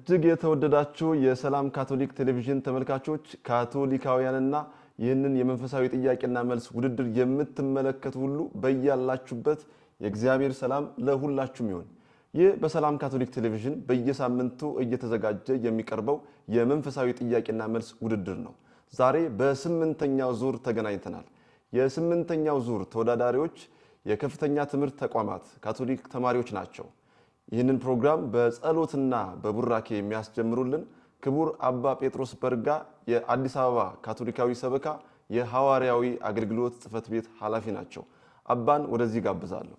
እጅግ የተወደዳችሁ የሰላም ካቶሊክ ቴሌቪዥን ተመልካቾች ካቶሊካውያንና ይህንን የመንፈሳዊ ጥያቄና መልስ ውድድር የምትመለከቱ ሁሉ በእያላችሁበት የእግዚአብሔር ሰላም ለሁላችሁም ይሁን። ይህ በሰላም ካቶሊክ ቴሌቪዥን በየሳምንቱ እየተዘጋጀ የሚቀርበው የመንፈሳዊ ጥያቄና መልስ ውድድር ነው። ዛሬ በስምንተኛው ዙር ተገናኝተናል። የስምንተኛው ዙር ተወዳዳሪዎች የከፍተኛ ትምህርት ተቋማት ካቶሊክ ተማሪዎች ናቸው። ይህንን ፕሮግራም በጸሎትና በቡራኬ የሚያስጀምሩልን ክቡር አባ ጴጥሮስ በርጋ የአዲስ አበባ ካቶሊካዊ ሰበካ የሐዋርያዊ አገልግሎት ጽሕፈት ቤት ኃላፊ ናቸው። አባን ወደዚህ ጋብዛለሁ።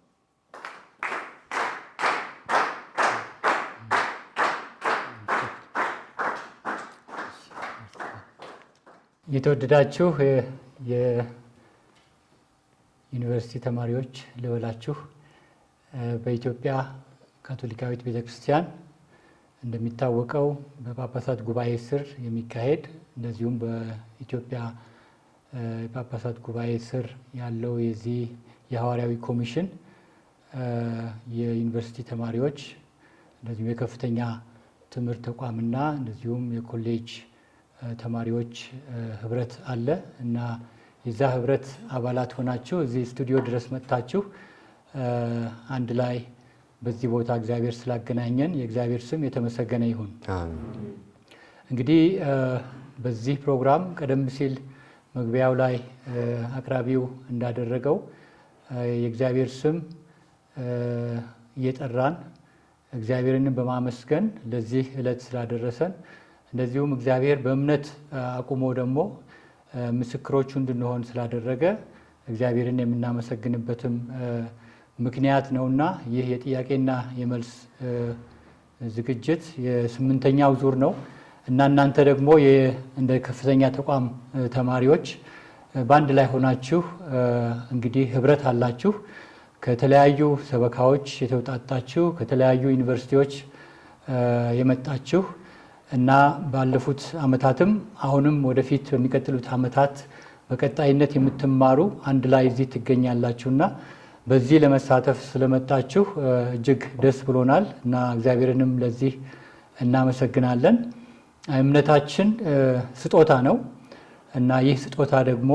የተወደዳችሁ የዩኒቨርሲቲ ተማሪዎች ልበላችሁ፣ በኢትዮጵያ ካቶሊካዊት ቤተክርስቲያን እንደሚታወቀው በጳጳሳት ጉባኤ ስር የሚካሄድ እንደዚሁም በኢትዮጵያ ጳጳሳት ጉባኤ ስር ያለው የዚህ የሐዋርያዊ ኮሚሽን የዩኒቨርሲቲ ተማሪዎች እንደዚሁም የከፍተኛ ትምህርት ተቋምና እንደዚሁም የኮሌጅ ተማሪዎች ህብረት አለ እና የዛ ህብረት አባላት ሆናችሁ እዚህ ስቱዲዮ ድረስ መጥታችሁ አንድ ላይ በዚህ ቦታ እግዚአብሔር ስላገናኘን የእግዚአብሔር ስም የተመሰገነ ይሁን። እንግዲህ በዚህ ፕሮግራም ቀደም ሲል መግቢያው ላይ አቅራቢው እንዳደረገው የእግዚአብሔር ስም እየጠራን እግዚአብሔርን በማመስገን ለዚህ ዕለት ስላደረሰን እንደዚሁም እግዚአብሔር በእምነት አቁሞ ደግሞ ምስክሮቹ እንድንሆን ስላደረገ እግዚአብሔርን የምናመሰግንበትም ምክንያት ነውና ይህ የጥያቄና የመልስ ዝግጅት የስምንተኛው ዙር ነው እና እናንተ ደግሞ እንደ ከፍተኛ ተቋም ተማሪዎች በአንድ ላይ ሆናችሁ እንግዲህ ህብረት አላችሁ። ከተለያዩ ሰበካዎች የተውጣጣችሁ ከተለያዩ ዩኒቨርሲቲዎች የመጣችሁ እና ባለፉት ዓመታትም አሁንም ወደፊት በሚቀጥሉት ዓመታት በቀጣይነት የምትማሩ አንድ ላይ እዚህ ትገኛላችሁና በዚህ ለመሳተፍ ስለመጣችሁ እጅግ ደስ ብሎናል እና እግዚአብሔርንም ለዚህ እናመሰግናለን። እምነታችን ስጦታ ነው እና ይህ ስጦታ ደግሞ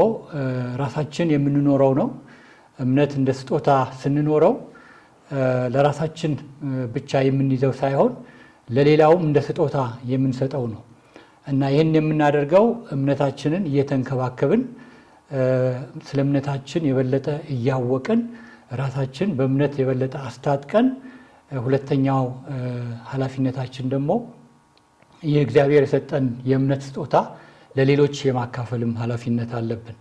ራሳችን የምንኖረው ነው። እምነት እንደ ስጦታ ስንኖረው ለራሳችን ብቻ የምንይዘው ሳይሆን ለሌላውም እንደ ስጦታ የምንሰጠው ነው እና ይህን የምናደርገው እምነታችንን እየተንከባከብን ስለ እምነታችን የበለጠ እያወቅን ራሳችን በእምነት የበለጠ አስታጥቀን ሁለተኛው ኃላፊነታችን ደግሞ የእግዚአብሔር የሰጠን የእምነት ስጦታ ለሌሎች የማካፈልም ኃላፊነት አለብን።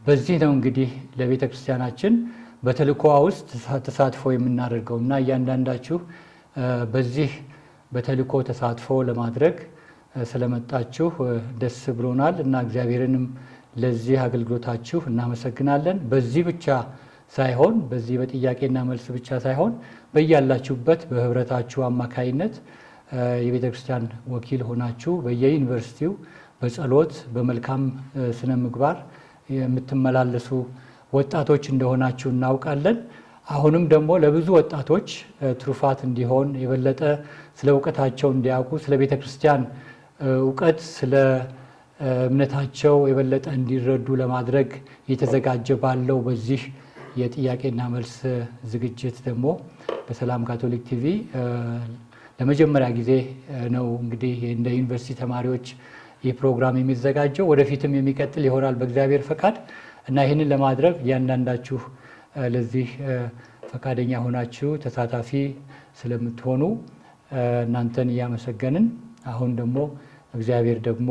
በዚህ ነው እንግዲህ ለቤተ ክርስቲያናችን በተልእኮዋ ውስጥ ተሳትፎ የምናደርገው እና እያንዳንዳችሁ በዚህ በተልእኮ ተሳትፎ ለማድረግ ስለመጣችሁ ደስ ብሎናል እና እግዚአብሔርንም ለዚህ አገልግሎታችሁ እናመሰግናለን። በዚህ ብቻ ሳይሆን በዚህ በጥያቄና መልስ ብቻ ሳይሆን በያላችሁበት በህብረታችሁ አማካይነት የቤተ ክርስቲያን ወኪል ሆናችሁ በየዩኒቨርሲቲው በጸሎት በመልካም ስነ ምግባር የምትመላለሱ ወጣቶች እንደሆናችሁ እናውቃለን። አሁንም ደግሞ ለብዙ ወጣቶች ትሩፋት እንዲሆን የበለጠ ስለ እውቀታቸው እንዲያውቁ ስለ ቤተ ክርስቲያን እውቀት ስለ እምነታቸው የበለጠ እንዲረዱ ለማድረግ የተዘጋጀ ባለው በዚህ የጥያቄና መልስ ዝግጅት ደግሞ በሰላም ካቶሊክ ቲቪ ለመጀመሪያ ጊዜ ነው እንግዲህ እንደ ዩኒቨርሲቲ ተማሪዎች ይህ ፕሮግራም የሚዘጋጀው። ወደፊትም የሚቀጥል ይሆናል በእግዚአብሔር ፈቃድ እና ይህንን ለማድረግ እያንዳንዳችሁ ለዚህ ፈቃደኛ ሆናችሁ ተሳታፊ ስለምትሆኑ እናንተን እያመሰገንን አሁን ደግሞ እግዚአብሔር ደግሞ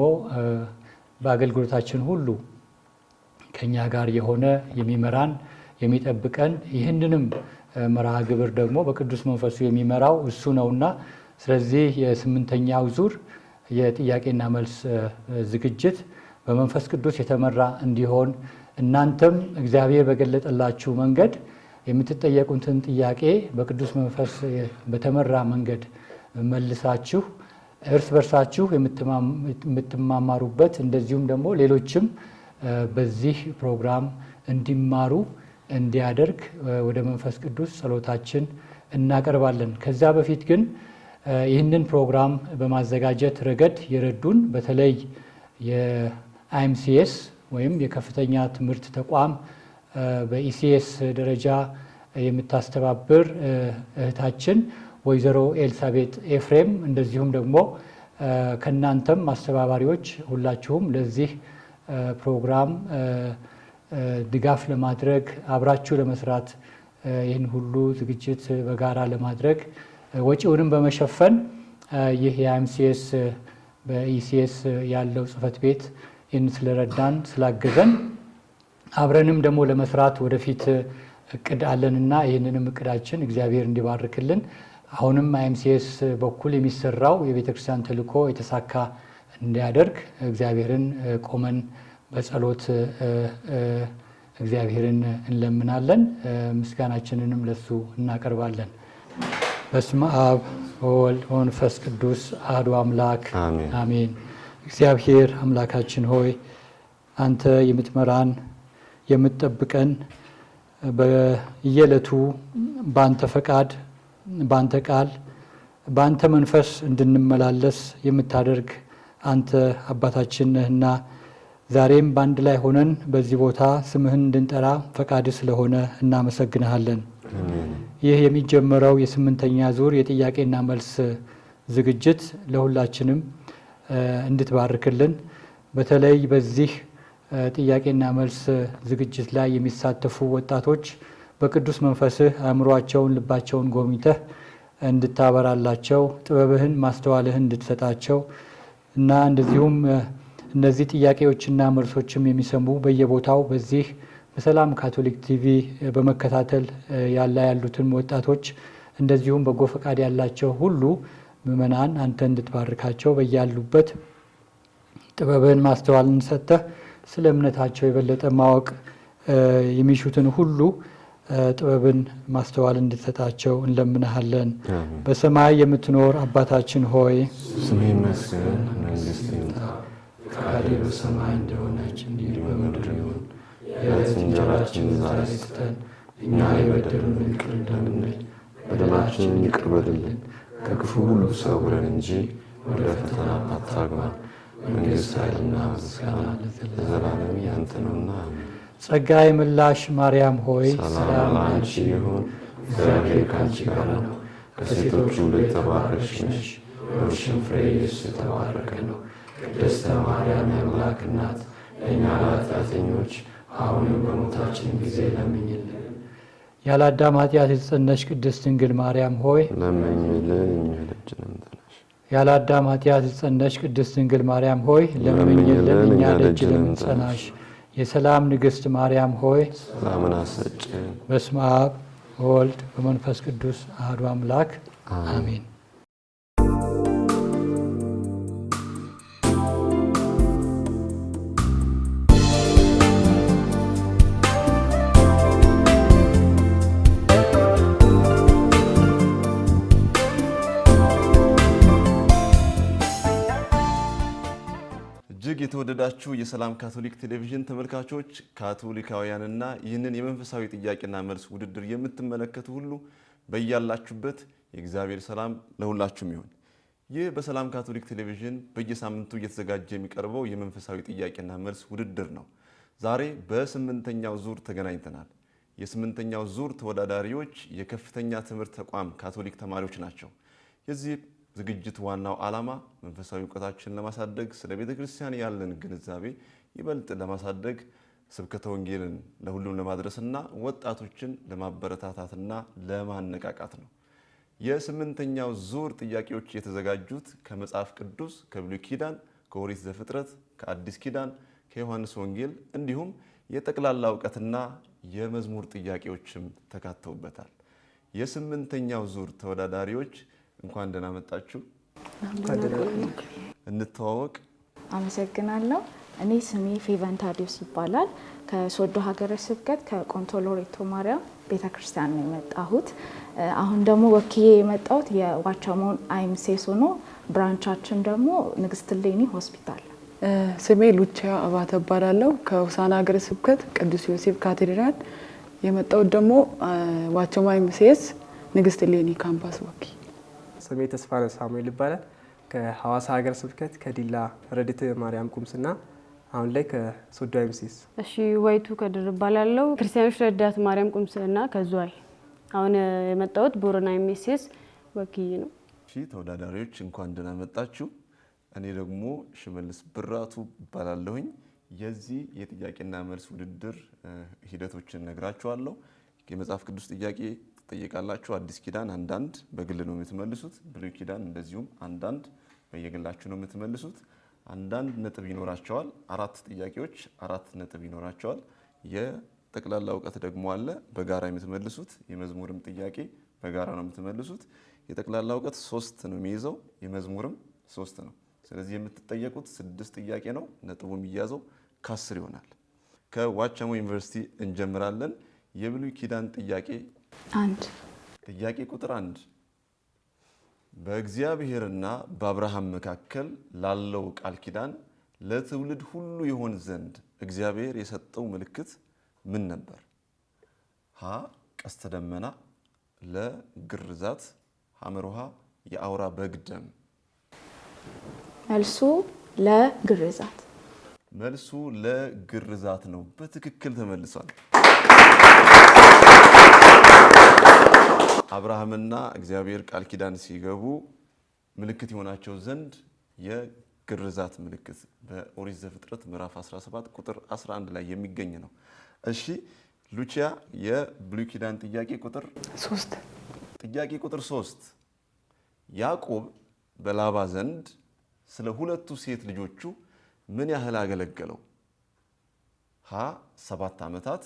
በአገልግሎታችን ሁሉ ከኛ ጋር የሆነ የሚመራን የሚጠብቀን ይህንንም መርሃ ግብር ደግሞ በቅዱስ መንፈሱ የሚመራው እሱ ነውና ስለዚህ የስምንተኛው ዙር የጥያቄና መልስ ዝግጅት በመንፈስ ቅዱስ የተመራ እንዲሆን እናንተም እግዚአብሔር በገለጠላችሁ መንገድ የምትጠየቁትን ጥያቄ በቅዱስ መንፈስ በተመራ መንገድ መልሳችሁ እርስ በርሳችሁ የምትማማሩበት እንደዚሁም ደግሞ ሌሎችም በዚህ ፕሮግራም እንዲማሩ እንዲያደርግ ወደ መንፈስ ቅዱስ ጸሎታችን እናቀርባለን። ከዛ በፊት ግን ይህንን ፕሮግራም በማዘጋጀት ረገድ የረዱን በተለይ የአይኤምሲኤስ ወይም የከፍተኛ ትምህርት ተቋም በኢሲኤስ ደረጃ የምታስተባብር እህታችን ወይዘሮ ኤልሳቤጥ ኤፍሬም እንደዚሁም ደግሞ ከናንተም አስተባባሪዎች ሁላችሁም ለዚህ ፕሮግራም ድጋፍ ለማድረግ አብራችሁ ለመስራት ይህን ሁሉ ዝግጅት በጋራ ለማድረግ ወጪውንም በመሸፈን ይህ የአይኤምሲኤስ በኢሲኤስ ያለው ጽህፈት ቤት ይህን ስለረዳን ስላገዘን አብረንም ደግሞ ለመስራት ወደፊት እቅድ አለንና ይህንንም እቅዳችን እግዚአብሔር እንዲባርክልን አሁንም አይኤምሲኤስ በኩል የሚሰራው የቤተክርስቲያን ተልእኮ የተሳካ እንዲያደርግ እግዚአብሔርን ቆመን በጸሎት እግዚአብሔርን እንለምናለን። ምስጋናችንንም ለሱ እናቀርባለን። በስመ አብ ወወልድ ወመንፈስ ቅዱስ አሐዱ አምላክ አሜን። እግዚአብሔር አምላካችን ሆይ አንተ የምትመራን የምትጠብቀን በየዕለቱ በአንተ ፈቃድ በአንተ ቃል በአንተ መንፈስ እንድንመላለስ የምታደርግ አንተ አባታችን ነህና ዛሬም በአንድ ላይ ሆነን በዚህ ቦታ ስምህን እንድንጠራ ፈቃድ ስለሆነ እናመሰግንሃለን። ይህ የሚጀመረው የስምንተኛ ዙር የጥያቄና መልስ ዝግጅት ለሁላችንም እንድትባርክልን በተለይ በዚህ ጥያቄና መልስ ዝግጅት ላይ የሚሳተፉ ወጣቶች በቅዱስ መንፈስህ አእምሮአቸውን ልባቸውን ጎብኝተህ እንድታበራላቸው ጥበብህን ማስተዋልህን እንድትሰጣቸው እና እንደዚሁም እነዚህ ጥያቄዎችና መልሶችም የሚሰሙ በየቦታው በዚህ በሰላም ካቶሊክ ቲቪ በመከታተል ያሉትን ወጣቶች እንደዚሁም በጎ ፈቃድ ያላቸው ሁሉ ምእመናን አንተ እንድትባርካቸው በያሉበት ጥበብህን ማስተዋልን ሰጥተህ ስለ እምነታቸው የበለጠ ማወቅ የሚሹትን ሁሉ ጥበብን ማስተዋል እንድትሰጣቸው እንለምንሃለን። በሰማይ የምትኖር አባታችን ሆይ ስምህ ይመስገን፣ መንግስትህ ይምጣ፣ ፈቃድህ በሰማይ እንደሆነች እንዲሁ በምድር ይሁን። የዕለት እንጀራችንን ዛሬ ስጠን፣ እኛ የበደሉንን ይቅር እንደምንል በደላችንን ይቅር በልልን፣ ከክፉ ሁሉ ሰውረን እንጂ ወደ ፈተና አታግባን። መንግሥት ኃይልና ምስጋና ለዘላለም ያንተ ነውና አሜን። ጸጋ የሞላሽ ማርያም ሆይ ሰላም ለአንቺ ይሁን፣ እግዚአብሔር ከአንቺ ጋር ነው። ከሴቶች ሁሉ የተባረክሽ ነሽ፣ የሆድሽም ፍሬ ኢየሱስ የተባረከ ነው። ቅድስተ ማርያም የአምላክ እናት ለእኛ ለኃጢአተኞች አሁንም በሞታችን ጊዜ ለምኝልን። ያለ አዳም ኃጢአት የተጸነስሽ ቅድስት ድንግል ማርያም ሆይ ለምኝልን። እኛ ደጅ ለምንጠናሽ ያለ አዳም ኃጢአት የተጸነስሽ ቅድስት ድንግል ማርያም ሆይ ለምኝልን። እኛ ደጅ ለምንጸናሽ የሰላም ንግሥት ማርያም ሆይ ሰላምን አሰጭን። በስመ አብ ወወልድ በመንፈስ ቅዱስ አሐዱ አምላክ አሜን። እጅግ የተወደዳችሁ የሰላም ካቶሊክ ቴሌቪዥን ተመልካቾች ካቶሊካውያንና ይህንን የመንፈሳዊ ጥያቄና መልስ ውድድር የምትመለከቱ ሁሉ በያላችሁበት የእግዚአብሔር ሰላም ለሁላችሁም ይሁን። ይህ በሰላም ካቶሊክ ቴሌቪዥን በየሳምንቱ እየተዘጋጀ የሚቀርበው የመንፈሳዊ ጥያቄና መልስ ውድድር ነው። ዛሬ በስምንተኛው ዙር ተገናኝተናል። የስምንተኛው ዙር ተወዳዳሪዎች የከፍተኛ ትምህርት ተቋም ካቶሊክ ተማሪዎች ናቸው። የዚህ ዝግጅት ዋናው ዓላማ መንፈሳዊ እውቀታችንን ለማሳደግ ስለ ቤተ ክርስቲያን ያለን ግንዛቤ ይበልጥ ለማሳደግ ስብከተ ወንጌልን ለሁሉም ለማድረስና ወጣቶችን ለማበረታታትና ለማነቃቃት ነው። የስምንተኛው ዙር ጥያቄዎች የተዘጋጁት ከመጽሐፍ ቅዱስ ከብሉይ ኪዳን፣ ከኦሪት ዘፍጥረት፣ ከአዲስ ኪዳን፣ ከዮሐንስ ወንጌል እንዲሁም የጠቅላላ እውቀትና የመዝሙር ጥያቄዎችም ተካተውበታል። የስምንተኛው ዙር ተወዳዳሪዎች እንኳን ደህና መጣችሁ። እንተዋወቅ። አመሰግናለሁ። እኔ ስሜ ፌቨን ታዲዮስ ይባላል። ከሶዶ ሀገረ ስብከት ከቆንቶ ሎሬቶ ማርያም ቤተክርስቲያን ነው የመጣሁት። አሁን ደግሞ ወክዬ የመጣሁት የዋቸሞን አይኤምሲኤስ ነው። ብራንቻችን ደግሞ ንግስት እሌኒ ሆስፒታል። ስሜ ሉቻ አባተ እባላለሁ። ከሆሳዕና ሀገረ ስብከት ቅዱስ ዮሴፍ ካቴድራል የመጣሁት ደግሞ ዋቸሞ አይኤምሲኤስ ንግስት እሌኒ ካምፓስ ወኪ። ስሜ ተስፋነህ ሳሙኤል ይባላል። ከሐዋሳ ሀገረ ስብከት ከዲላ ረድኤተ ማርያም ቁምስና አሁን ላይ ከሶዶ ኤምሲስ። እሺ ወይቱ ከድር እባላለሁ። ክርስቲያኖች ረዳት ማርያም ቁምስና ከዝዋይ። አሁን የመጣሁት ቦረና ኤምሲስ ወኪዬ ነው። እሺ ተወዳዳሪዎች እንኳን ደህና መጣችሁ። እኔ ደግሞ ሽመልስ ብራቱ እባላለሁኝ። የዚህ የጥያቄና መልስ ውድድር ሂደቶችን ነግራችኋለሁ። የመጽሐፍ ቅዱስ ጥያቄ ትጠይቃላችሁ። አዲስ ኪዳን አንዳንድ በግል ነው የምትመልሱት። ብሉይ ኪዳን እንደዚሁም አንዳንድ በየግላችሁ ነው የምትመልሱት። አንዳንድ ነጥብ ይኖራቸዋል። 4 ጥያቄዎች 4 ነጥብ ይኖራቸዋል። የጠቅላላ እውቀት ደግሞ አለ በጋራ የምትመልሱት። የመዝሙርም ጥያቄ በጋራ ነው የምትመልሱት። የጠቅላላ እውቀት 3 ነው የሚይዘው፣ የመዝሙርም 3 ነው። ስለዚህ የምትጠየቁት 6 ጥያቄ ነው። ነጥቡ የሚያዘው ከ10 ይሆናል። ከዋቸሞ ዩኒቨርሲቲ እንጀምራለን። የብሉይ ኪዳን ጥያቄ 1 ጥያቄ ቁጥር 1 በእግዚአብሔርና በአብርሃም መካከል ላለው ቃል ኪዳን ለትውልድ ሁሉ ይሆን ዘንድ እግዚአብሔር የሰጠው ምልክት ምን ነበር? ሀ ቀስተ ደመና፣ ለ ግርዛት፣ ሐመርሃ የአውራ በግ ደም። መልሱ ለግርዛት። መልሱ ለግርዛት ነው። በትክክል ተመልሷል። አብርሃምና እግዚአብሔር ቃል ኪዳን ሲገቡ ምልክት የሆናቸው ዘንድ የግርዛት ምልክት በኦሪት ዘፍጥረት ምዕራፍ 17 ቁጥር 11 ላይ የሚገኝ ነው። እሺ ሉቺያ የብሉይ ኪዳን ጥያቄ ቁጥር 3 ጥያቄ ቁጥር 3 ያዕቆብ በላባ ዘንድ ስለ ሁለቱ ሴት ልጆቹ ምን ያህል አገለገለው? ሀ 7 ዓመታት፣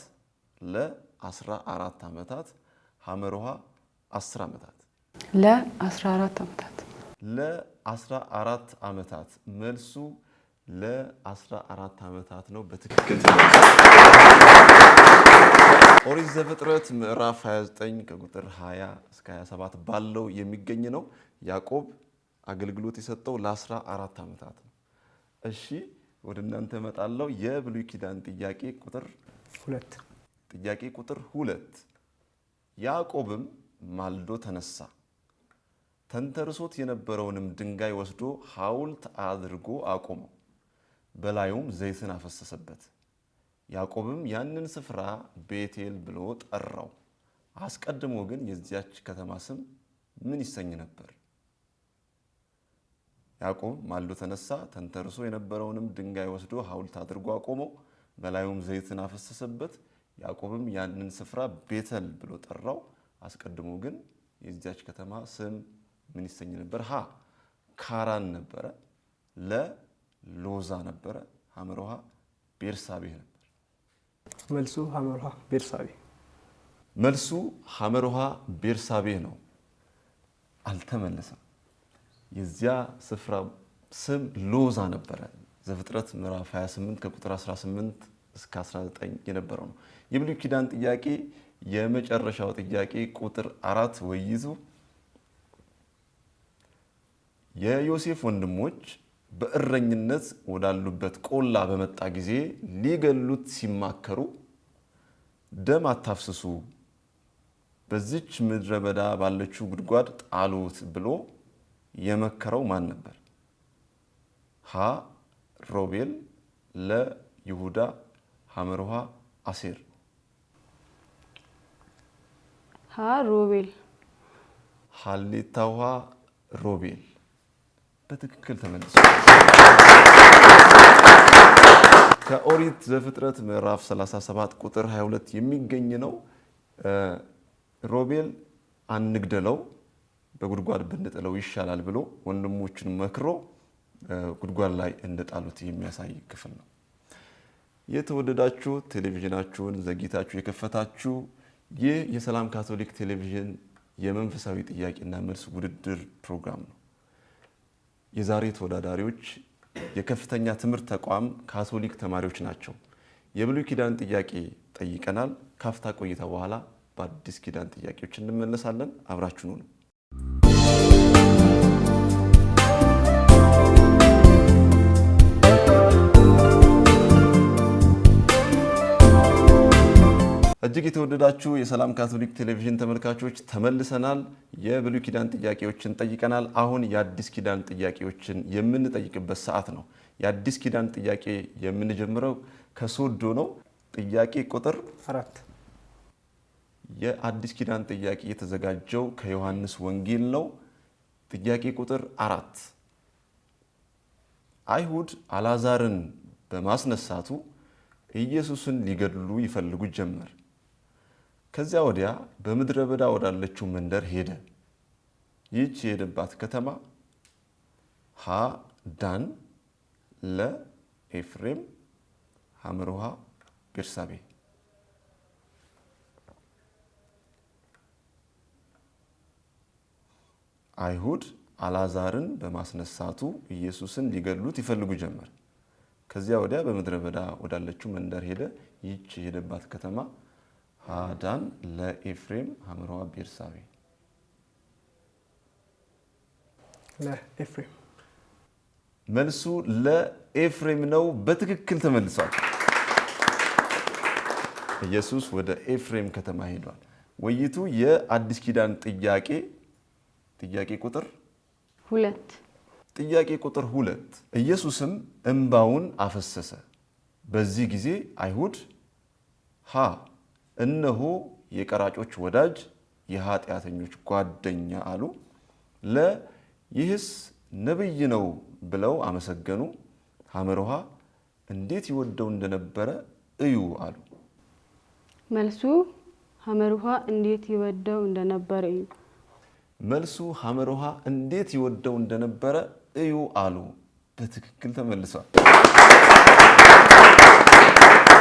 ለ 14 ዓመታት፣ ሐመርሃ 10 ዓመታት። ለ14 ዓመታት። ለ14 ዓመታት። መልሱ ለ14 ዓመታት ነው። በትክክል ኦሪት ዘፍጥረት ምዕራፍ 29 ከቁጥር 20 እስከ 27 ባለው የሚገኝ ነው። ያዕቆብ አገልግሎት የሰጠው ለ14 ዓመታት ነው። እሺ ወደ እናንተ እመጣለሁ። የብሉይ ኪዳን ጥያቄ ቁጥር 2 ጥያቄ ቁጥር 2 ያዕቆብም ማልዶ ተነሳ፣ ተንተርሶት የነበረውንም ድንጋይ ወስዶ ሐውልት አድርጎ አቆመው፣ በላዩም ዘይትን አፈሰሰበት። ያዕቆብም ያንን ስፍራ ቤቴል ብሎ ጠራው። አስቀድሞ ግን የዚያች ከተማ ስም ምን ይሰኝ ነበር? ያዕቆብ ማልዶ ተነሳ፣ ተንተርሶ የነበረውንም ድንጋይ ወስዶ ሐውልት አድርጎ አቆመው፣ በላዩም ዘይትን አፈሰሰበት። ያዕቆብም ያንን ስፍራ ቤተል ብሎ ጠራው። አስቀድሞ ግን የዚያች ከተማ ስም ምን ይሰኝ ነበር? ሀ ካራን ነበረ፣ ለ ሎዛ ነበረ፣ ሐመርሃ ቤርሳቤህ ነበር። መልሱ ሐመርሃ ቤርሳቤህ። መልሱ ሐመርሃ ቤርሳቤህ ነው። አልተመለሰም። የዚያ ስፍራ ስም ሎዛ ነበረ። ዘፍጥረት ምዕራፍ 28 ከቁጥር 18 እስከ 19 የነበረው ነው። የብሉይ ኪዳን ጥያቄ የመጨረሻው ጥያቄ ቁጥር 4 ወይዙ የዮሴፍ ወንድሞች በእረኝነት ወዳሉበት ቆላ በመጣ ጊዜ ሊገሉት ሲማከሩ ደም አታፍስሱ፣ በዚች ምድረ በዳ ባለችው ጉድጓድ ጣሉት ብሎ የመከረው ማን ነበር? ሀ ሮቤል፣ ለ ይሁዳ፣ ሐመርሃ አሴር። ሀ ሮቤል። ሀሌታውሃ ሮቤል በትክክል ተመልሶ ከኦሪት ዘፍጥረት ምዕራፍ 37 ቁጥር 22 የሚገኝ ነው። ሮቤል አንግደለው በጉድጓድ ብንጥለው ይሻላል ብሎ ወንድሞቹን መክሮ ጉድጓድ ላይ እንደጣሉት የሚያሳይ ክፍል ነው። የተወደዳችሁ ቴሌቪዥናችሁን ዘግይታችሁ የከፈታችሁ ይህ የሰላም ካቶሊክ ቴሌቪዥን የመንፈሳዊ ጥያቄና መልስ ውድድር ፕሮግራም ነው። የዛሬ ተወዳዳሪዎች የከፍተኛ ትምህርት ተቋም ካቶሊክ ተማሪዎች ናቸው። የብሉይ ኪዳን ጥያቄ ጠይቀናል። ካፍታ ቆይታ በኋላ በአዲስ ኪዳን ጥያቄዎች እንመለሳለን። አብራችሁኑ ነው። እጅግ የተወደዳችሁ የሰላም ካቶሊክ ቴሌቪዥን ተመልካቾች ተመልሰናል። የብሉይ ኪዳን ጥያቄዎችን ጠይቀናል። አሁን የአዲስ ኪዳን ጥያቄዎችን የምንጠይቅበት ሰዓት ነው። የአዲስ ኪዳን ጥያቄ የምንጀምረው ከሶዶ ነው። ጥያቄ ቁጥር 4። የአዲስ ኪዳን ጥያቄ የተዘጋጀው ከዮሐንስ ወንጌል ነው። ጥያቄ ቁጥር 4 አይሁድ አልዓዛርን በማስነሳቱ ኢየሱስን ሊገድሉ ይፈልጉ ጀመር። ከዚያ ወዲያ በምድረ በዳ ወዳለችው መንደር ሄደ። ይህች የሄደባት ከተማ ሀ ዳን፣ ለ ኤፍሬም፣ ሐመርሃ ቤርሳቤ። አይሁድ አልዓዛርን በማስነሳቱ ኢየሱስን ሊገድሉት ይፈልጉ ጀመር። ከዚያ ወዲያ በምድረ በዳ ወዳለችው መንደር ሄደ። ይህች የሄደባት ከተማ ዳን፣ ለኤፍሬም፣ ሐመርሃ ቤርሳቤ። ለኤፍሬም። መልሱ ለኤፍሬም ነው። በትክክል ተመልሷል። ኢየሱስ ወደ ኤፍሬም ከተማ ሄዷል። ወይቱ የአዲስ ኪዳን ጥያቄ ቁጥር 2 ጥያቄ ቁጥር 2 ኢየሱስም እንባውን አፈሰሰ። በዚህ ጊዜ አይሁድ ሀ እነሆ የቀራጮች ወዳጅ የኃጢአተኞች ጓደኛ አሉ፣ ለ ይህስ ነብይ ነው ብለው አመሰገኑ፣ ሐመርሃ እንዴት ይወደው እንደነበረ እዩ አሉ። መልሱ ሐመርሃ እንዴት ይወደው እንደነበረ እዩ። መልሱ ሐመርሃ እንዴት ይወደው እንደነበረ እዩ አሉ። በትክክል ተመልሷል።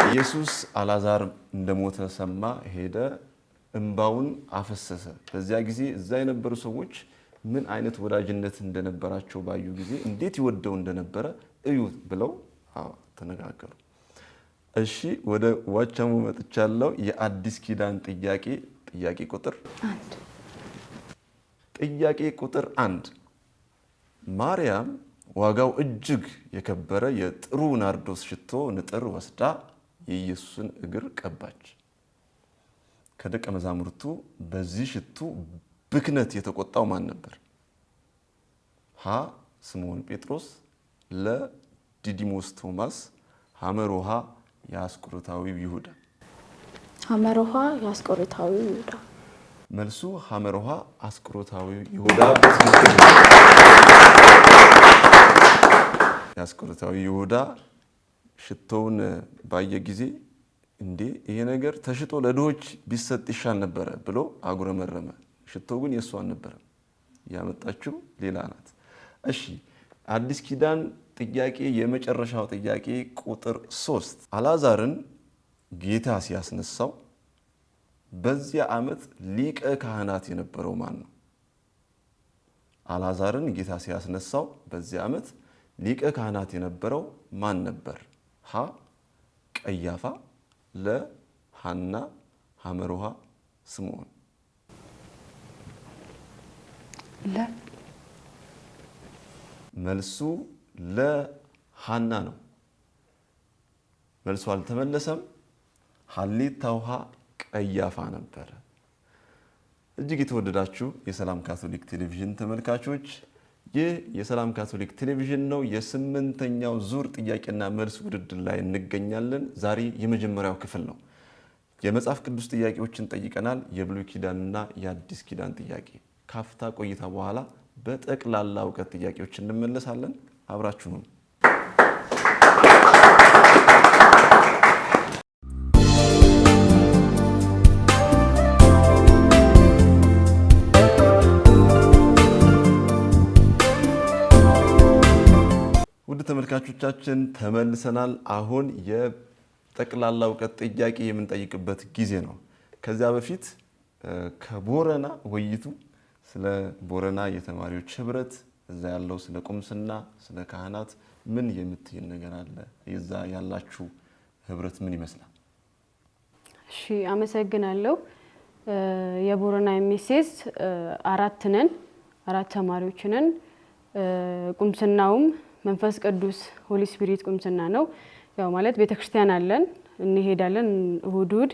ኢየሱስ አልዓዛር እንደሞተ ሰማ፣ ሄደ፣ እንባውን አፈሰሰ። በዚያ ጊዜ እዛ የነበሩ ሰዎች ምን አይነት ወዳጅነት እንደነበራቸው ባዩ ጊዜ እንዴት ይወደው እንደነበረ እዩ ብለው ተነጋገሩ። እሺ ወደ ዋቻሙ መጥቻለሁ። የአዲስ ኪዳን ጥያቄ ቁጥር 1 ጥያቄ ቁጥር 1 ማርያም ዋጋው እጅግ የከበረ የጥሩ ናርዶስ ሽቶ ንጥር ወስዳ የኢየሱስን እግር ቀባች። ከደቀ መዛሙርቱ በዚህ ሽቱ ብክነት የተቆጣው ማን ነበር? ሀ ስምዖን ጴጥሮስ፣ ለ ዲዲሞስ ቶማስ፣ ሐመርሃ የአስቆሮታዊው ይሁዳ። ሐመርሃ የአስቆሮታዊው ይሁዳ። መልሱ ሐመርሃ አስቆሮታዊው ይሁዳ። የአስቆሮታዊ ይሁዳ ሽቶውን ባየ ጊዜ እንዴ ይሄ ነገር ተሽጦ ለድሆች ቢሰጥ ይሻል ነበረ ብሎ አጉረመረመ። ሽቶው ግን የእሱ አልነበረም፣ ያመጣችው ሌላ ናት። እሺ አዲስ ኪዳን ጥያቄ የመጨረሻው ጥያቄ ቁጥር 3 አልዓዛርን ጌታ ሲያስነሳው በዚያ ዓመት ሊቀ ካህናት የነበረው ማን ነው? አልዓዛርን ጌታ ሲያስነሳው በዚያ ዓመት ሊቀ ካህናት የነበረው ማን ነበር? ሀ ቀያፋ፣ ለ ሐና፣ ሐመርሃ ስምዖን። መልሱ ለሐና ነው። መልሱ አልተመለሰም። ሀሌታ ውሃ ቀያፋ ነበረ። እጅግ የተወደዳችሁ የሰላም ካቶሊክ ቴሌቪዥን ተመልካቾች ይህ የሰላም ካቶሊክ ቴሌቪዥን ነው። የ8ኛው ዙር ጥያቄና መልስ ውድድር ላይ እንገኛለን። ዛሬ የመጀመሪያው ክፍል ነው። የመጽሐፍ ቅዱስ ጥያቄዎችን ጠይቀናል። የብሉይ ኪዳንና የአዲስ ኪዳን ጥያቄ። ካፍታ ቆይታ በኋላ በጠቅላላ እውቀት ጥያቄዎች እንመለሳለን። አብራችሁ ነው። ውድ ተመልካቾቻችን ተመልሰናል። አሁን የጠቅላላ እውቀት ጥያቄ የምንጠይቅበት ጊዜ ነው። ከዚያ በፊት ከቦረና ወይቱ ስለ ቦረና የተማሪዎች ህብረት እዛ ያለው ስለ ቁምስና ስለ ካህናት ምን የምትይል ነገር አለ? የዛ ያላችሁ ህብረት ምን ይመስላል? እሺ አመሰግናለሁ። የቦረና ኤምኤስኤስ 4 ነን፣ 4 ተማሪዎች ነን። ቁምስናውም መንፈስ ቅዱስ ሆሊ ስፒሪት ቁምስና ነው። ያው ማለት ቤተክርስቲያን አለን፣ እንሄዳለን እሁድ እሁድ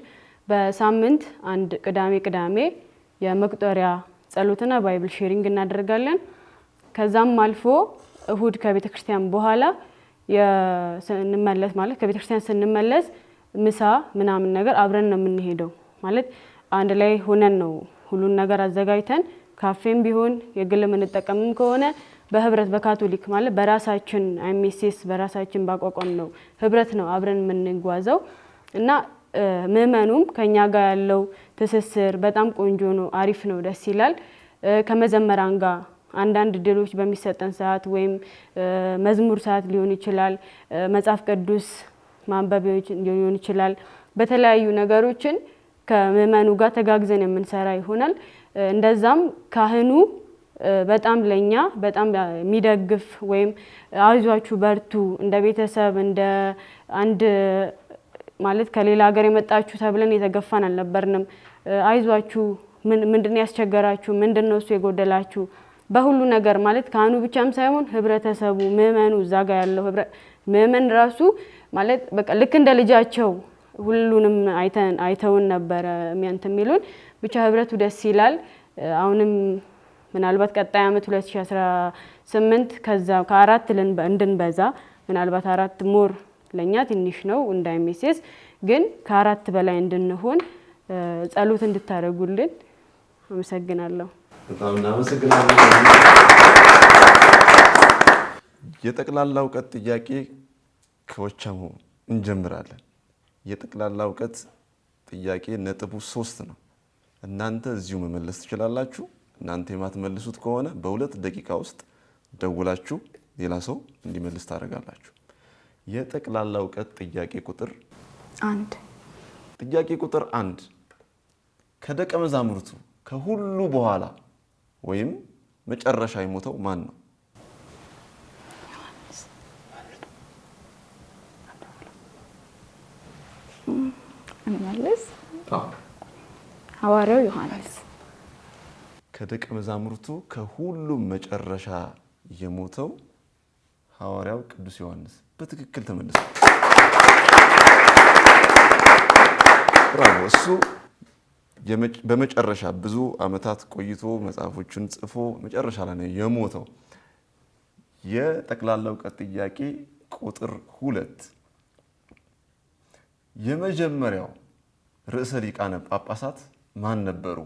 በሳምንት አንድ ቅዳሜ የመቁጠሪያ ጸሎትና ባይብል ሼሪንግ እናደርጋለን። ከዛም አልፎ እሁድ ከቤተ ክርስቲያን በኋላ ስንመለስ ማለት ከቤተ ክርስቲያን ስንመለስ ምሳ ምናምን ነገር አብረን ነው የምንሄደው። ማለት አንድ ላይ ሆነን ነው ሁሉን ነገር አዘጋጅተን ካፌም ቢሆን የግል የምንጠቀምም ከሆነ በህብረት በካቶሊክ ማለት በራሳችን አይሜሴስ በራሳችን ባቋቋም ነው ህብረት ነው አብረን የምንጓዘው እና ምእመኑም ከኛ ጋር ያለው ትስስር በጣም ቆንጆ ነው፣ አሪፍ ነው፣ ደስ ይላል። ከመዘመራን ጋር አንዳንድ ድሎች በሚሰጠን ሰዓት ወይም መዝሙር ሰዓት ሊሆን ይችላል፣ መጽሐፍ ቅዱስ ማንበቢያዎች ሊሆን ይችላል። በተለያዩ ነገሮችን ከምእመኑ ጋር ተጋግዘን የምንሰራ ይሆናል። እንደዛም ካህኑ በጣም ለኛ በጣም የሚደግፍ ወይም አይዟችሁ በርቱ እንደ ቤተሰብ እንደ አንድ ማለት ከሌላ ሀገር የመጣችሁ ተብለን የተገፋን አልነበርንም። አይዟችሁ ምንድነው ያስቸገራችሁ? ምንድነው እሱ የጎደላችሁ? በሁሉ ነገር ማለት ካህኑ ብቻም ሳይሆን ህብረተሰቡ ምእመኑ እዛ ጋር ያለው ምእመን ራሱ ማለት በቃ ልክ እንደ ልጃቸው ሁሉንም አይተውን ነበረ የሚሉን። ብቻ ህብረቱ ደስ ይላል። አሁንም ምናልባት ቀጣይ አመት 2018 ከዛ ከ4 እንድንበዛ ምናልባት 4 ሞር ለኛ ትንሽ ነው እንዳይሜሴስ ግን ከ4 በላይ እንድንሆን ጸሎት እንድታደርጉልን አመሰግናለሁ። በጣም እናመሰግናለን። የጠቅላላ እውቀት ጥያቄ ከወቻሙ እንጀምራለን። የጠቅላላ እውቀት ጥያቄ ነጥቡ 3 ነው። እናንተ እዚሁ መመለስ ትችላላችሁ። እናንተ የማትመልሱት ከሆነ በ2 ደቂቃ ውስጥ ደውላችሁ ሌላ ሰው እንዲመልስ ታደርጋላችሁ። የጠቅላላ እውቀት ጥያቄ ቁጥር 1 ጥያቄ ቁጥር 1 ከደቀ መዛሙርቱ ከሁሉ በኋላ ወይም መጨረሻ የሞተው ማን ነው? እንመልስ። ሐዋርያው ዮሐንስ። ከደቀ መዛሙርቱ ከሁሉም መጨረሻ የሞተው ሐዋርያው ቅዱስ ዮሐንስ። በትክክል ተመልሷል። ብራቮ። እሱ በመጨረሻ ብዙ አመታት ቆይቶ መጽሐፎችን ጽፎ መጨረሻ ላይ ነው የሞተው። የጠቅላላ እውቀት ጥያቄ ቁጥር 2 የመጀመሪያው ርዕሰ ሊቃነ ጳጳሳት ማን ነበሩ?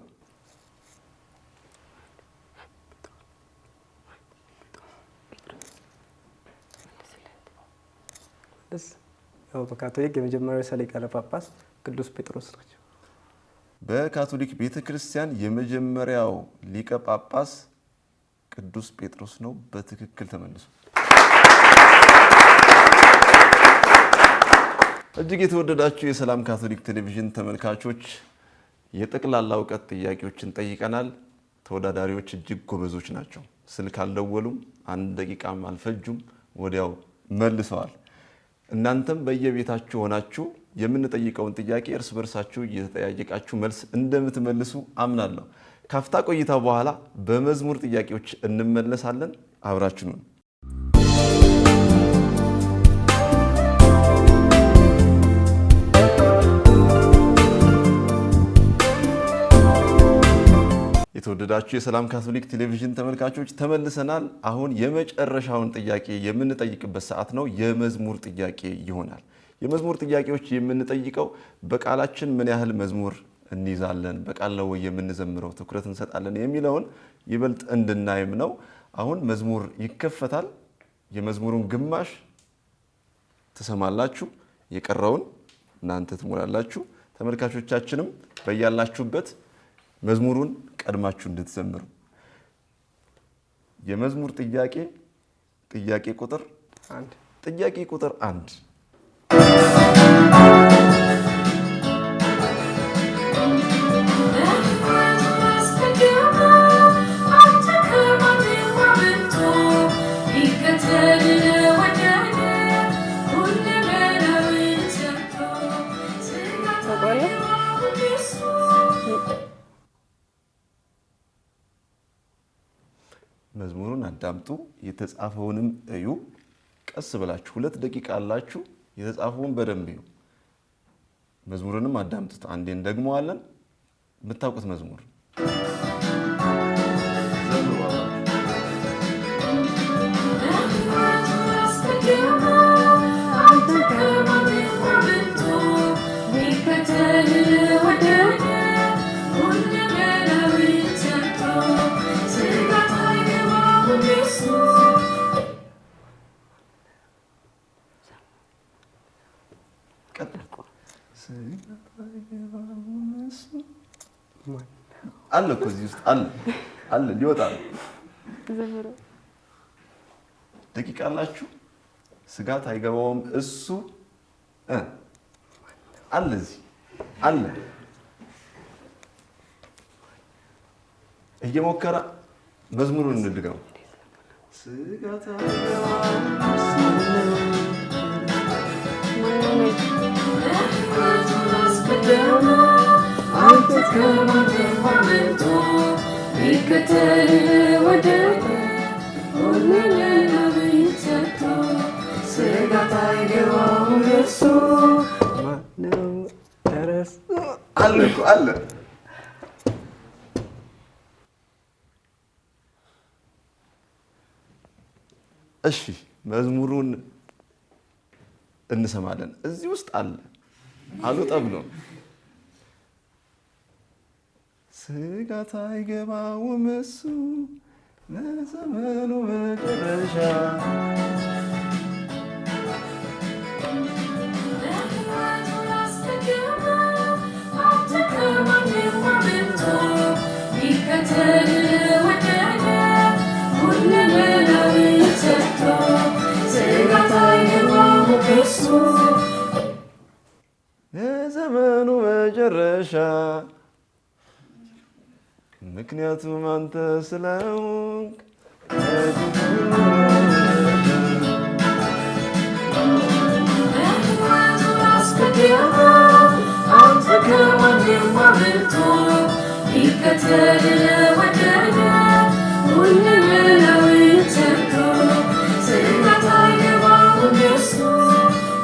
በካቶሊክ የመጀመሪያው ርዕሰ ሊቃነ ጳጳስ ቅዱስ ጴጥሮስ ናቸው። በካቶሊክ ቤተክርስቲያን የመጀመሪያው ሊቀ ጳጳስ ቅዱስ ጴጥሮስ ነው። በትክክል ተመልሶ እጅግ የተወደዳችሁ የሰላም ካቶሊክ ቴሌቪዥን ተመልካቾች የጠቅላላ እውቀት ጥያቄዎችን ጠይቀናል። ተወዳዳሪዎች እጅግ ጎበዞች ናቸው። ስልክ አልደወሉም፣ 1 ደቂቃም አልፈጁም፣ ወዲያው መልሰዋል። እናንተም በየቤታችሁ ሆናችሁ የምንጠይቀውን ጥያቄ እርስ በርሳችሁ እየተጠያየቃችሁ መልስ እንደምትመልሱ አምናለሁ። ካፍታ ቆይታ በኋላ በመዝሙር ጥያቄዎች እንመለሳለን። አብራችሁን። የተወደዳችሁ የሰላም ካቶሊክ ቴሌቪዥን ተመልካቾች ተመልሰናል። አሁን የመጨረሻውን ጥያቄ የምንጠይቅበት ሰዓት ነው። የመዝሙር ጥያቄ ይሆናል። የመዝሙር ጥያቄዎች የምንጠይቀው በቃላችን ምን ያህል መዝሙር እንይዛለን፣ በቃል ነው ወይ የምንዘምረው፣ ትኩረት እንሰጣለን የሚለውን ይበልጥ እንድናይም ነው። አሁን መዝሙር ይከፈታል። የመዝሙሩን ግማሽ ትሰማላችሁ፣ የቀረውን እናንተ ትሞላላችሁ። ተመልካቾቻችንም በያላችሁበት መዝሙሩን ቀድማችሁ እንድትዘምሩ። የመዝሙር ጥያቄ ቁጥር 1 መዝሙሩን አዳምጡ፣ የተጻፈውንም እዩ። ቀስ ብላችሁ 2 ደቂቃ አላችሁ። የተጻፈውን በደንብ እዩ። መዝሙርንም አዳምጡት። አንዴ እንደግመዋለን። የምታውቁት መዝሙር አለ እኮ እዚህ ውስጥ አለ ሊወጣ ነው። ደቂቃ አላችሁ። ስጋት አይገባውም እሱ አለ እዚህ አለ እየሞከረ መዝሙሩን እንድገው። ስጋት አይገባውም አንተ ከማንም አመልጦ ሊከተል ወደደ ሁሉን ለነቢይ ሰጥቶ ስጋት አይገባውም እሱ ማነው ተረስ አለ እኮ አለ። እሺ መዝሙሩን እንሰማለን። እዚህ ውስጥ አሉ ጠብሎ ስጋት አይገባውም እሱ ለዘመኑ መጨረሻ ለዘመኑ መጨረሻ ምክንያቱም አንተ ስለሆንክ አንተ ከማንም አመልጦ ሊከተል ወደደ ሁሉን ለነቢይ ሰጥቶ ስጋት አይገባውም እሱ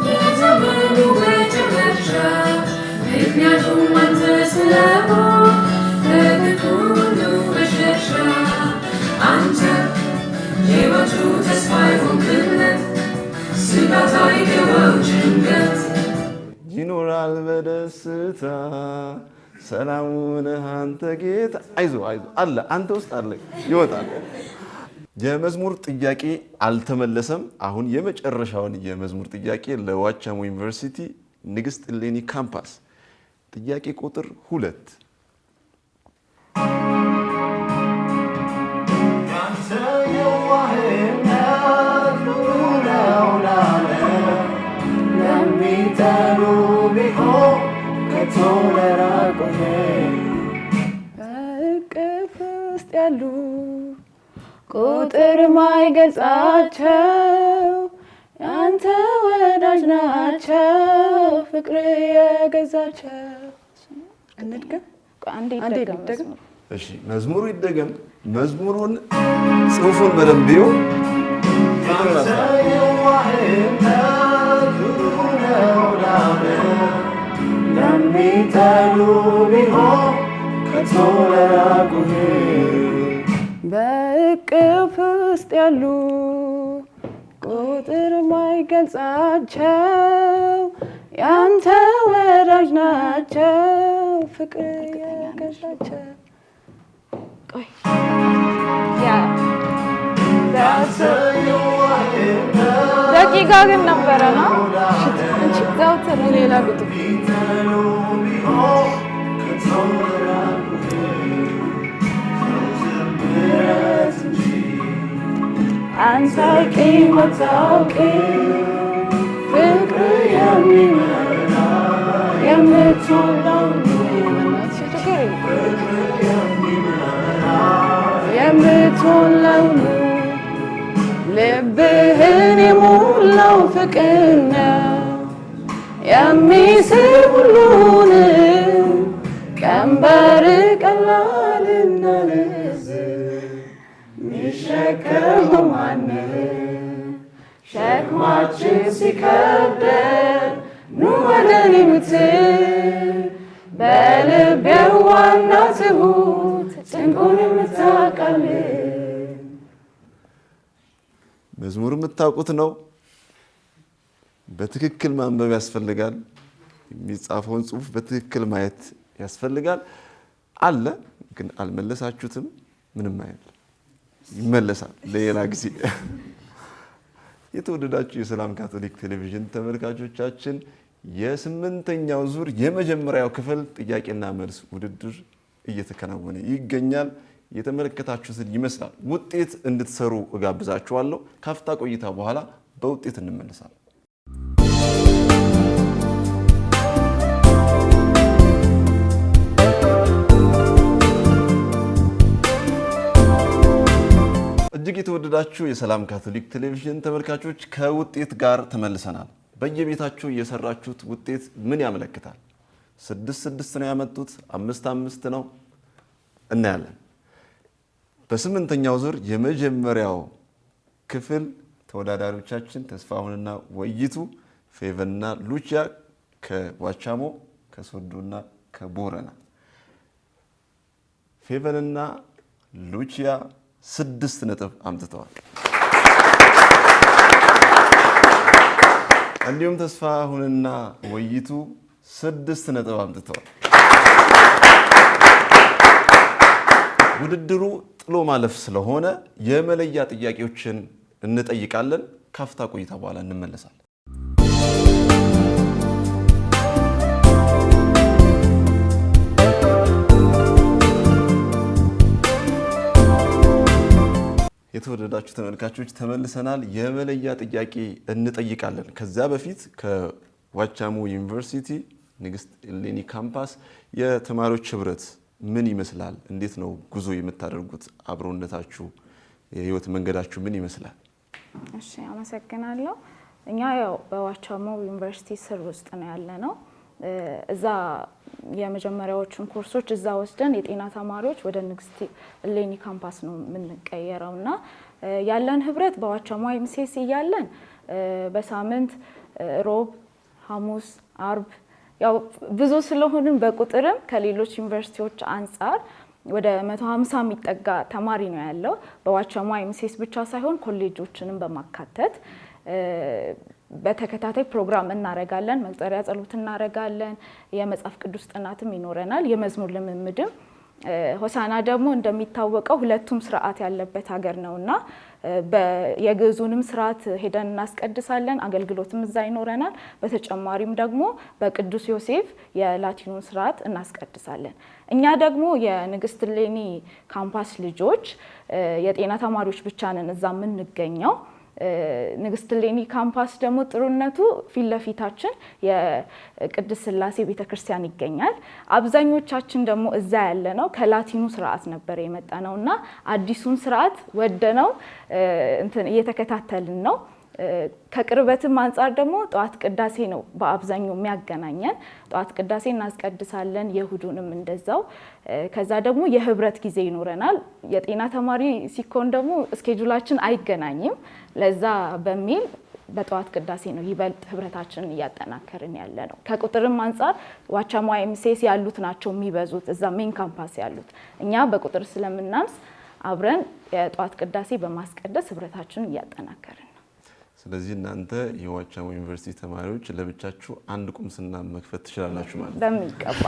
የዘመኑ መጨረሻ ምክንያቱም አንተ ስለሆንክ ከግፍ ሁሉ መሸሻ አንተ የሕይወቱ ተስፋ የሆንክለት ስጋት አይገባው ጭንቀት ይኖራል በደስታ ሰላሙን አንተ ጌታ አይዞ አለ አንተ ውስጥ አለ ይወጣል። የመዝሙር ጥያቄ አልተመለሰም። አሁን የመጨረሻውን የመዝሙር ጥያቄ ለዋቻሞ ዩኒቨርሲቲ ንግስት እሌኒ ካምፓስ ጥያቄ ቁጥር 2 በእቅፍ ውስጥ ያሉ ቁጥር ማይገልጻቸው ያንተ ወዳጅ ናቸው ፍቅር የገዛቸው። እንድገም አንዴ ይደገም። እሺ መዝሙሩ ይደገም። መዝሙሩን ጽሑፉን በደንብ ይዩ። በእቅፍ ውስጥ ያሉ ቁጥር ማይገልጻቸው ያንተ ወዳጅ ናቸው ፍቅር የገዛቸው። ደቂቃ ግን ነበረ ነው ዘውትር ሌላ ቁጥር አንተ ቂም አታውቂ ፍቅር የሚመራ የምትሞላው የምትሞላው ልብህን የሞላው ፍቅር ነው የሚስብ ሁሉንም ቀንበር ቀላልና ሚሸከመው ማነው? ሸክማችን ሲከብደን ኑ ወደ እኔ ምትል በልብ የዋህና ትሁት ጭንቁን የምታቃልል። መዝሙር የምታውቁት ነው። በትክክል ማንበብ ያስፈልጋል። የሚጻፈውን ጽሑፍ በትክክል ማየት ያስፈልጋል። አለ ግን አልመለሳችሁትም። ምንም አይደለም፣ ይመለሳል ለሌላ ጊዜ። የተወደዳችሁ የሰላም ካቶሊክ ቴሌቪዥን ተመልካቾቻችን የ8ኛው ዙር የመጀመሪያው ክፍል ጥያቄና መልስ ውድድር እየተከናወነ ይገኛል። የተመለከታችሁትን ይመስላል። ውጤት እንድትሰሩ እጋብዛችኋለሁ። ካፍታ ቆይታ በኋላ በውጤት እንመለሳለን። እጅግ የተወደዳችሁ የሰላም ካቶሊክ ቴሌቪዥን ተመልካቾች ከውጤት ጋር ተመልሰናል። በየቤታችሁ የሰራችሁት ውጤት ምን ያመለክታል? 6 ነው ያመጡት፣ 5 ነው እናያለን። በ8ኛው ዙር የመጀመሪያው ክፍል ተወዳዳሪዎቻችን ተስፋሁንና ወይቱ፣ ፌቨንና ሉቺያ ከዋቻሞ ከሶዶና ከቦረና። ፌቨንና ሉቺያ 6 ነጥብ አምጥተዋል። እንዲሁም ተስፋሁንና ወይቱ 6 ነጥብ አምጥተዋል። ውድድሩ ጥሎ ማለፍ ስለሆነ የመለያ ጥያቄዎችን እንጠይቃለን። ካፍታ ቆይታ በኋላ እንመለሳለን። የተወደዳችሁ ተመልካቾች ተመልሰናል። የመለያ ጥያቄ እንጠይቃለን። ከዚያ በፊት ከዋቻሞ ዩኒቨርሲቲ ንግስት እሌኒ ካምፓስ የተማሪዎች ህብረት ምን ይመስላል? እንዴት ነው ጉዞ የምታደርጉት? አብሮነታችሁ፣ የህይወት መንገዳችሁ ምን ይመስላል? እሺ፣ አመሰግናለሁ። እኛ ያው በዋቻሞ ዩኒቨርሲቲ ስር ውስጥ ነው ያለነው። እዛ የመጀመሪያዎቹን ኮርሶች እዛ ወስደን የጤና ተማሪዎች ወደ ንግስት እሌኒ ካምፓስ ነው የምንቀየረው እና ያለን ህብረት በዋቻሞ ኤምሲኤስ እያለን በሳምንት ሮብ፣ ሐሙስ፣ አርብ ያው ብዙ ስለሆንን በቁጥርም ከሌሎች ዩኒቨርሲቲዎች አንጻር ወደ 150 የሚጠጋ ተማሪ ነው ያለው። በዋቻሞ ኤምሲኤስ ብቻ ሳይሆን ኮሌጆችንም በማካተት በተከታታይ ፕሮግራም እናረጋለን። መቁጠሪያ ጸሎት እናረጋለን። የመጽሐፍ ቅዱስ ጥናትም ይኖረናል። የመዝሙር ልምምድም። ሆሳና ደግሞ እንደሚታወቀው ሁለቱም ስርዓት ያለበት ሀገር ነውና የግዕዙንም ስርዓት ሄደን እናስቀድሳለን። አገልግሎትም እዛ ይኖረናል። በተጨማሪም ደግሞ በቅዱስ ዮሴፍ የላቲኑን ስርዓት እናስቀድሳለን። እኛ ደግሞ የንግስት እሌኒ ካምፓስ ልጆች የጤና ተማሪዎች ብቻ ነን እዛ የምንገኘው። ንግስት እሌኒ ካምፓስ ደግሞ ጥሩነቱ ፊት ለፊታችን የቅድስት ሥላሴ ቤተክርስቲያን ይገኛል። አብዛኞቻችን ደግሞ እዛ ያለ ነው ከላቲኑ ስርዓት ነበር የመጣ ነውና አዲሱን ስርዓት ወደነው እየተከታተልን ነው። ከቅርበትም አንጻር ደግሞ ጠዋት ቅዳሴ ነው በአብዛኛው የሚያገናኘን። ጠዋት ቅዳሴ እናስቀድሳለን፣ የእሁዱንም እንደዛው። ከዛ ደግሞ የህብረት ጊዜ ይኖረናል። የጤና ተማሪ ሲኮን ደግሞ እስኬጁላችን አይገናኝም። ለዛ በሚል በጠዋት ቅዳሴ ነው ይበልጥ ህብረታችንን እያጠናከርን ያለ ነው። ከቁጥርም አንጻር ዋቻሞ ኤምሲኤስ ያሉት ናቸው የሚበዙት እዛ ሜን ካምፓስ ያሉት። እኛ በቁጥር ስለምናንስ አብረን የጠዋት ቅዳሴ በማስቀደስ ህብረታችንን እያጠናከርን። ስለዚህ እናንተ የዋቻሞ ዩኒቨርሲቲ ተማሪዎች ለብቻችሁ አንድ ቁምስና መክፈት ትችላላችሁ ማለት ነው። በሚገባ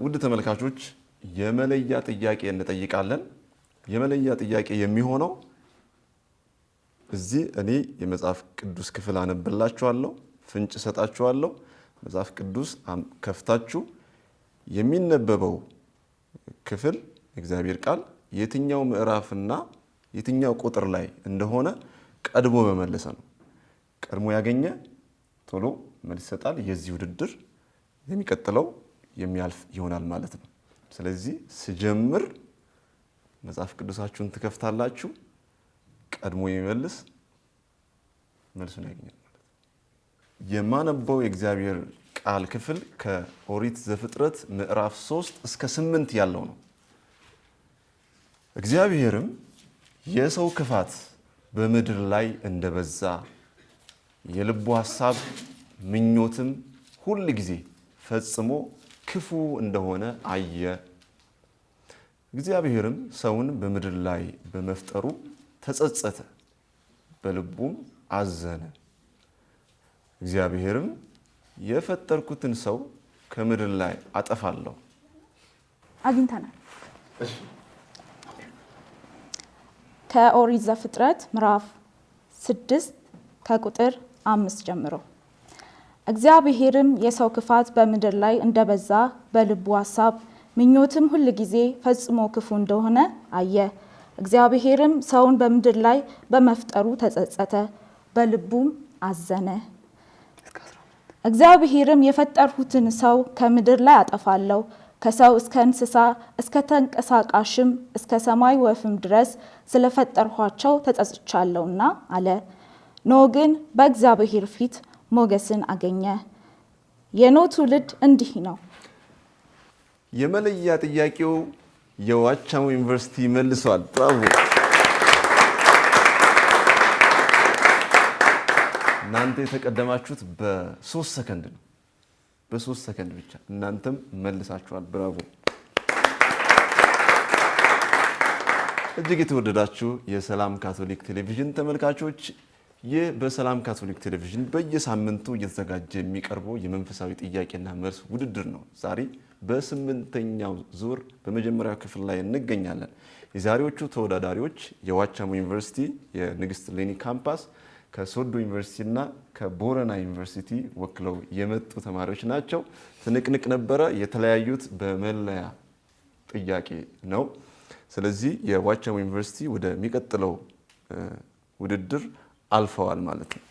ውድ ተመልካቾች የመለያ ጥያቄ እንጠይቃለን። የመለያ ጥያቄ የሚሆነው እዚህ እኔ የመጽሐፍ ቅዱስ ክፍል አነብላችኋለሁ፣ ፍንጭ ሰጣችኋለሁ። መጽሐፍ ቅዱስ ከፍታችሁ የሚነበበው ክፍል እግዚአብሔር ቃል የትኛው ምዕራፍና የትኛው ቁጥር ላይ እንደሆነ ቀድሞ በመለሰ ነው። ቀድሞ ያገኘ ቶሎ መልስ ይሰጣል። የዚህ ውድድር የሚቀጥለው የሚያልፍ ይሆናል ማለት ነው። ስለዚህ ስጀምር መጽሐፍ ቅዱሳችሁን ትከፍታላችሁ። ቀድሞ የሚመልስ መልሱን ያገኛል ማለት ነው። የማነበው የእግዚአብሔር ቃል ክፍል ከኦሪት ዘፍጥረት ምዕራፍ 3 እስከ 8 ያለው ነው። እግዚአብሔርም የሰው ክፋት በምድር ላይ እንደበዛ የልቡ ሐሳብ ምኞትም ሁል ጊዜ ፈጽሞ ክፉ እንደሆነ አየ። እግዚአብሔርም ሰውን በምድር ላይ በመፍጠሩ ተጸጸተ፣ በልቡም አዘነ። እግዚአብሔርም የፈጠርኩትን ሰው ከምድር ላይ አጠፋለሁ። አግኝተናል። ከኦሪት ዘፍጥረት ምዕራፍ 6 ከቁጥር 5 ጀምሮ እግዚአብሔርም የሰው ክፋት በምድር ላይ እንደበዛ በልቡ ሐሳብ ምኞትም ሁል ጊዜ ፈጽሞ ክፉ እንደሆነ አየ። እግዚአብሔርም ሰውን በምድር ላይ በመፍጠሩ ተጸጸተ፣ በልቡም አዘነ። እግዚአብሔርም የፈጠርሁትን ሰው ከምድር ላይ አጠፋለሁ፣ ከሰው እስከ እንስሳ እስከ ተንቀሳቃሽም እስከ ሰማይ ወፍም ድረስ ስለፈጠርኋቸው ተጸጽቻለሁና አለ። ኖህ ግን በእግዚአብሔር ፊት ሞገስን አገኘ። የኖህ ትውልድ እንዲህ ነው። የመለያ ጥያቄው የዋቻሞ ዩኒቨርሲቲ መልሷል። ብራቮ! እናንተ የተቀደማችሁት በ3 ሰከንድ ነው። በ3 ሰከንድ ብቻ እናንተም መልሳችኋል። ብራቮ! እጅግ የተወደዳችሁ የሰላም ካቶሊክ ቴሌቪዥን ተመልካቾች፣ ይህ በሰላም ካቶሊክ ቴሌቪዥን በየሳምንቱ እየተዘጋጀ የሚቀርበው የመንፈሳዊ ጥያቄና መልስ ውድድር ነው። ዛሬ በ8ኛው ዙር በመጀመሪያው ክፍል ላይ እንገኛለን። የዛሬዎቹ ተወዳዳሪዎች የዋቻሞ ዩኒቨርሲቲ የንግስት ሌኒ ካምፓስ ከሶዶ ዩኒቨርሲቲ እና ከቦረና ዩኒቨርሲቲ ወክለው የመጡ ተማሪዎች ናቸው። ትንቅንቅ ነበረ። የተለያዩት በመለያ ጥያቄ ነው። ስለዚህ የዋቻሞ ዩኒቨርሲቲ ወደሚቀጥለው ውድድር አልፈዋል ማለት ነው።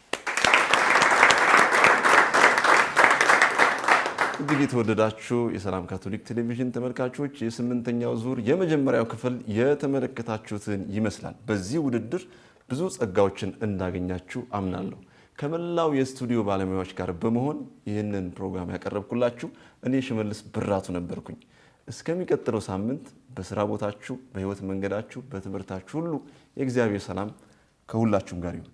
እጅግ የተወደዳችሁ የሰላም ካቶሊክ ቴሌቪዥን ተመልካቾች የ8ኛው ዙር የመጀመሪያው ክፍል የተመለከታችሁትን ይመስላል። በዚህ ውድድር ብዙ ጸጋዎችን እንዳገኛችሁ አምናለሁ። ከመላው የስቱዲዮ ባለሙያዎች ጋር በመሆን ይህንን ፕሮግራም ያቀረብኩላችሁ እኔ ሽመልስ ብራቱ ነበርኩኝ። እስከሚቀጥለው ሳምንት በስራ ቦታችሁ፣ በህይወት መንገዳችሁ፣ በትምህርታችሁ ሁሉ የእግዚአብሔር ሰላም ከሁላችሁም ጋር ይሁን።